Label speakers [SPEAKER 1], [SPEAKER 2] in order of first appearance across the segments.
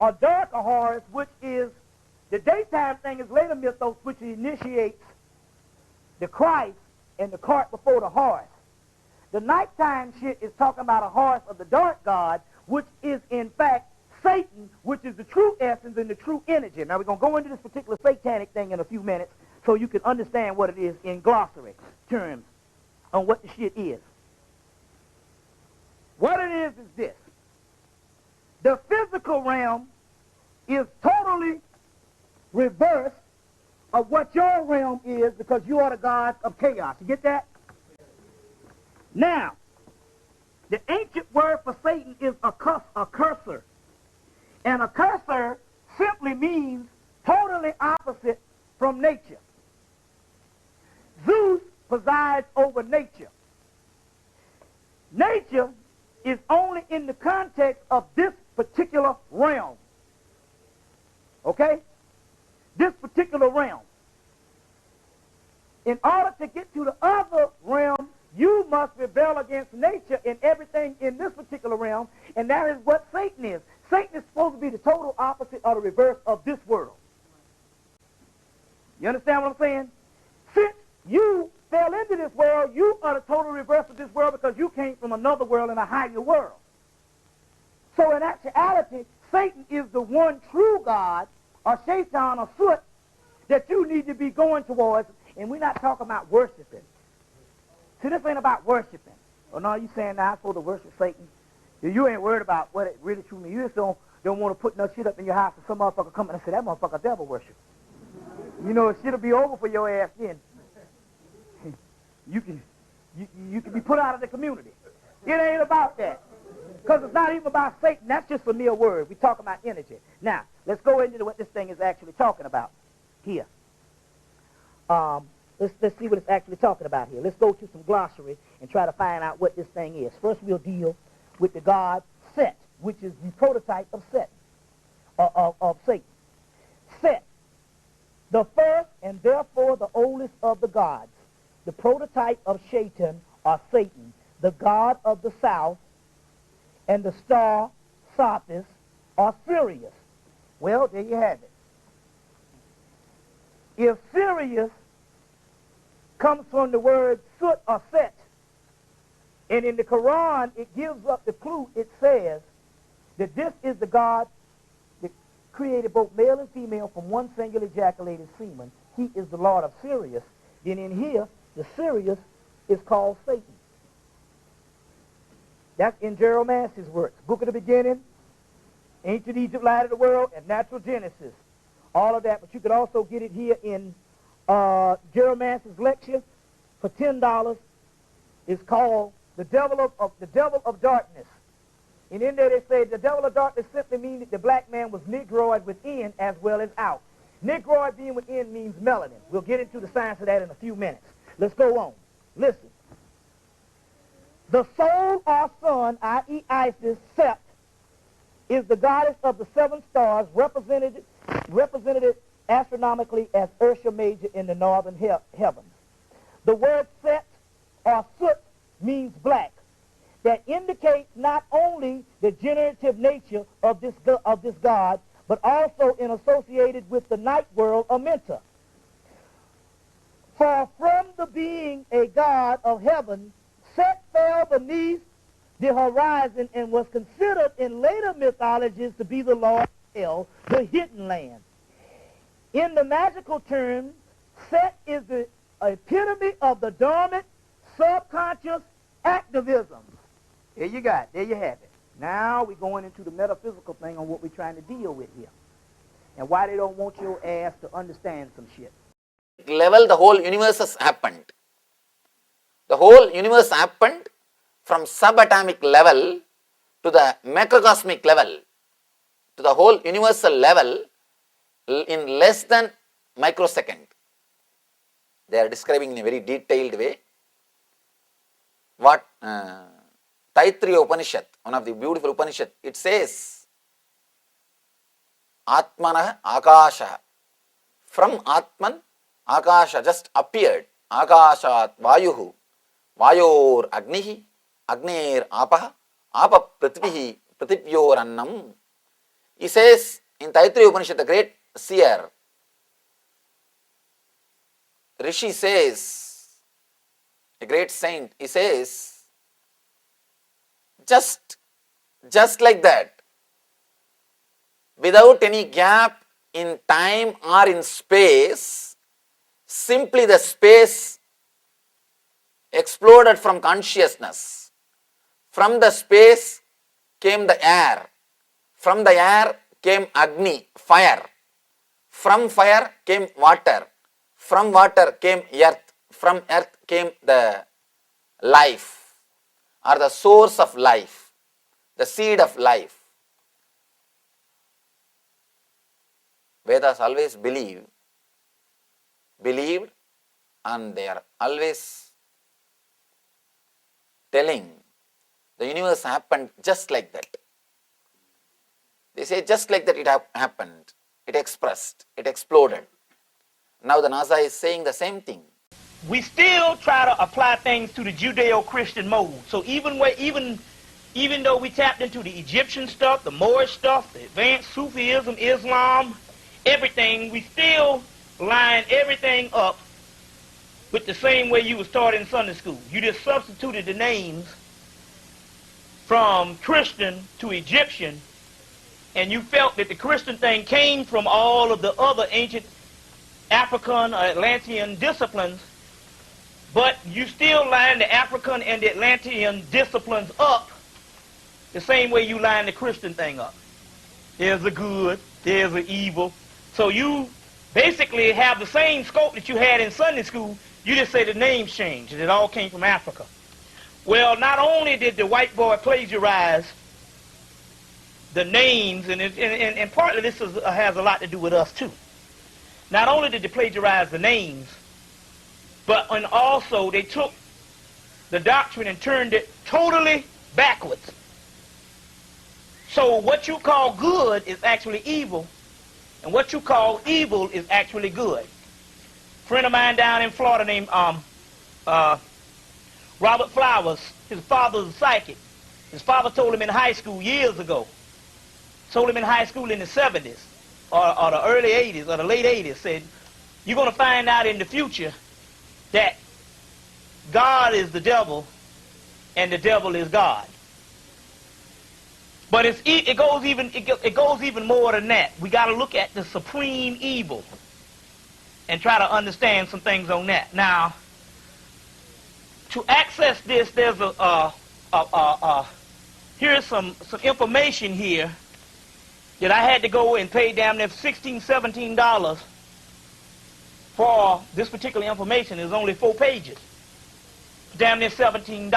[SPEAKER 1] or darker Horus, which is the daytime thing, is later mythos, which initiates the Christ and the cart before the horse. The nighttime shit is talking about a horse of the dark god, which is in fact Satan, which is the true essence and the true energy. Now we're going to go into this particular satanic thing in a few minutes so you can understand what it is in glossary terms on what the shit is. What it is this. The physical realm is totally reverse of what your realm is because you are the gods of chaos. You get that? Now, the ancient word for Satan is a cursor. And a cursor simply means totally opposite from nature. Zeus presides over nature. Nature is only in the context of this particular realm. Okay? This particular realm. In order to get to the other realm, you must rebel against nature in everything in this particular realm, and that is what Satan is. Satan is supposed to be the total opposite or the reverse of this world. You understand what I'm saying? Since you fell into this world, you are the total reverse of this world because you came from another world and a higher world. So in actuality, Satan is the one true God, or Shaitan, or Soot, that you need to be going towards, and we're not talking about worshiping. See, this ain't about worshiping. Oh, no, you saying now I'm supposed to worship Satan? You ain't worried about what it really truly means. You just don't want to put no shit up in your house and some motherfucker come in and say, that motherfucker devil worship. You know, shit'll be over for your ass then. You can be put out of the community. It ain't about that. Because it's not even about Satan. That's just a mere word. We're talking about energy. Now, let's go into what this thing is actually talking about here. Let's see what it's actually talking about here. Let's go to some glossary and try to find out what this thing is. First, we'll deal with the god Set, which is the prototype of Set, of Satan. Set, the first and therefore the oldest of the gods, the prototype of Shaitan or Satan, the god of the south, and the star Sophis or Sirius. Well, there you have it. If Sirius comes from the word Soot or Set, and in the Quran it gives up the clue. It says that this is the God that created both male and female from one single ejaculated semen. He is the Lord of Sirius. Then in here, the Sirius is called Satan. That's in Jeromancy's works. Book of the Beginning, Ancient Egypt, Light of the World, and Natural Genesis. All of that, but you could also get it here in Jeromancy's lecture for $10. It's called the devil of darkness. And in there they say the devil of darkness simply means that the black man was negroid within as well as out. Negroid being within means melanin. We'll get into the science of that in a few minutes. Let's go on. Listen. The soul or sun, i.e. Isis, Sept, is the goddess of the seven stars, represented astronomically as Ursa Major in the northern heavens. The word Set or Soot means black. That indicates not only the generative nature of this god, but also in associated with the night world, Amenta. For from the being a god of heaven, Set fell beneath the horizon and was considered in later mythologies to be the Lord of Hell, the hidden land. In the magical terms, Set is the epitome of the dormant, subconscious activism. There you got it. There you have it. Now we're going into the metaphysical thing on what we're trying to deal with here. And why they don't want your ass to understand some shit.
[SPEAKER 2] Level, the whole universe has happened. The whole universe happened from subatomic level to the macrocosmic level, to the whole universal level in less than microsecond. They are describing in a very detailed way what Taittiriya Upanishad, one of the beautiful Upanishad, it says, Atmanah Akasha. From Atman, Akasha just appeared. Akashat Vayuhu. Vayor Agnihi. Agner Apaha. Apa Pritvihi. Prithivyor Annam. He says in Taittiriya Upanishad, the great seer, Rishi says, a great saint, he says, just like that, without any gap in time or in space, simply the space exploded from consciousness. From the space came the air. From the air came Agni, fire. From fire came water. From water came earth. From earth came the life, or the source of life, the seed of life. Vedas always believed, and they are always telling the universe happened just like that. They say just like that it happened, it expressed, it exploded. Now the NASA is saying the same thing.
[SPEAKER 3] We still try to apply things to the Judeo-Christian mold. So even though we tapped into the Egyptian stuff, the Moorish stuff, the advanced Sufism, Islam, everything, we still line everything up with the same way you was taught in Sunday school. You just substituted the names from Christian to Egyptian, and you felt that the Christian thing came from all of the other ancient African or Atlantean disciplines, but you still line the African and the Atlantean disciplines up the same way you line the Christian thing up. There's a good, there's an evil. So you basically have the same scope that you had in Sunday school, you just say the names changed, and it all came from Africa. Well, not only did the white boy plagiarize the names, and partly this has a lot to do with us too. Not only did they plagiarize the names, but and also they took the doctrine and turned it totally backwards. So what you call good is actually evil, and what you call evil is actually good. A friend of mine down in Florida named Robert Flowers, his father's a psychic. His father told him in high school years ago, told him in high school in the 70s, or the early 80s, or the late 80s, said, you're going to find out in the future that God is the devil and the devil is God. But it goes even more than that. We got to look at the supreme evil and try to understand some things on that. Now, to access this, there's here's some information here that I had to go and pay damn near $16, $17 for this particular information. It's only 4 pages. Damn near $17.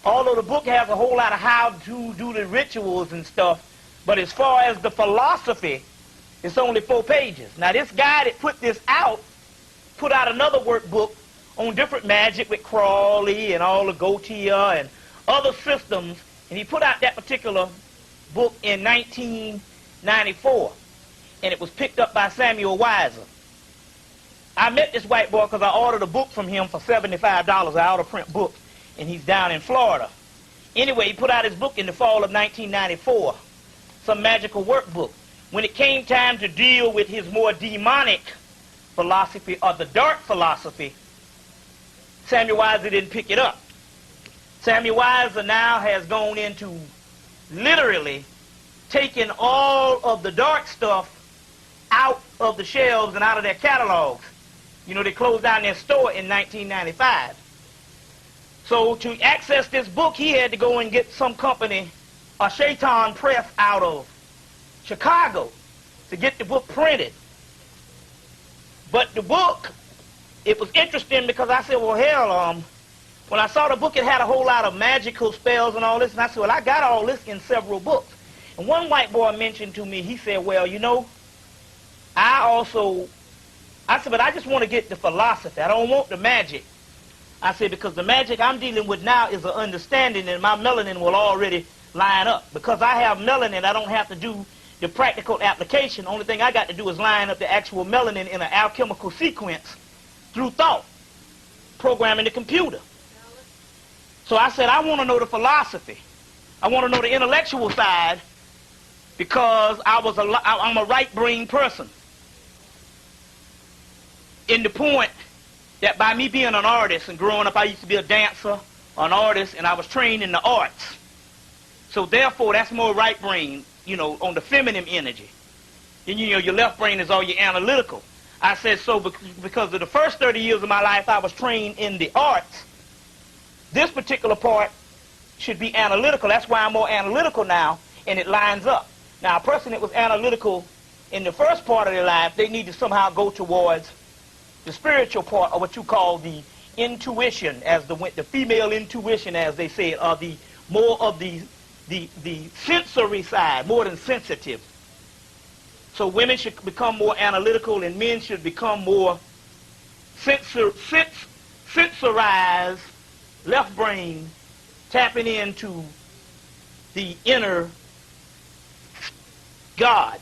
[SPEAKER 3] Although the book has a whole lot of how to do the rituals and stuff, but as far as the philosophy, it's only 4 pages. Now this guy that put this out, put out another workbook on different magic with Crawley and all the Gotia and other systems, and he put out that particular book in 1994, and it was picked up by Samuel Weiser. I met this white boy because I ordered a book from him for $75, an out-of-print book, and he's down in Florida. Anyway, he put out his book in the fall of 1994, some magical workbook. When it came time to deal with his more demonic philosophy, or the dark philosophy, Samuel Weiser didn't pick it up. Samuel Weiser now has gone into literally taking all of the dark stuff out of the shelves and out of their catalogs. You know, they closed down their store in 1995. So to access this book, he had to go and get some company, a Shaitan Press out of Chicago, to get the book printed. But the book, it was interesting because I said, well, hell, when I saw the book, it had a whole lot of magical spells and all this, and I said, well, I got all this in several books. And one white boy mentioned to me, he said, well, you know, I said, but I just want to get the philosophy. I don't want the magic. I said, because the magic I'm dealing with now is an understanding, and my melanin will already line up. Because I have melanin, I don't have to do the practical application. Only thing I got to do is line up the actual melanin in an alchemical sequence through thought, programming the computer. So I said, I want to know the philosophy. I want to know the intellectual side because I'm a right brain person. In the point that by me being an artist and growing up, I used to be a dancer, an artist, and I was trained in the arts. So therefore, that's more right brain, on the feminine energy. And your left brain is all your analytical. I said so because of the first 30 years of my life, I was trained in the arts. This particular part should be analytical. That's why I'm more analytical now, and it lines up. Now, a person that was analytical in the first part of their life, they need to somehow go towards the spiritual part, or what you call the intuition, as the female intuition, as they say, or the more of the sensory side, more than sensitive. So women should become more analytical, and men should become more sensorized, left brain, tapping into the inner God.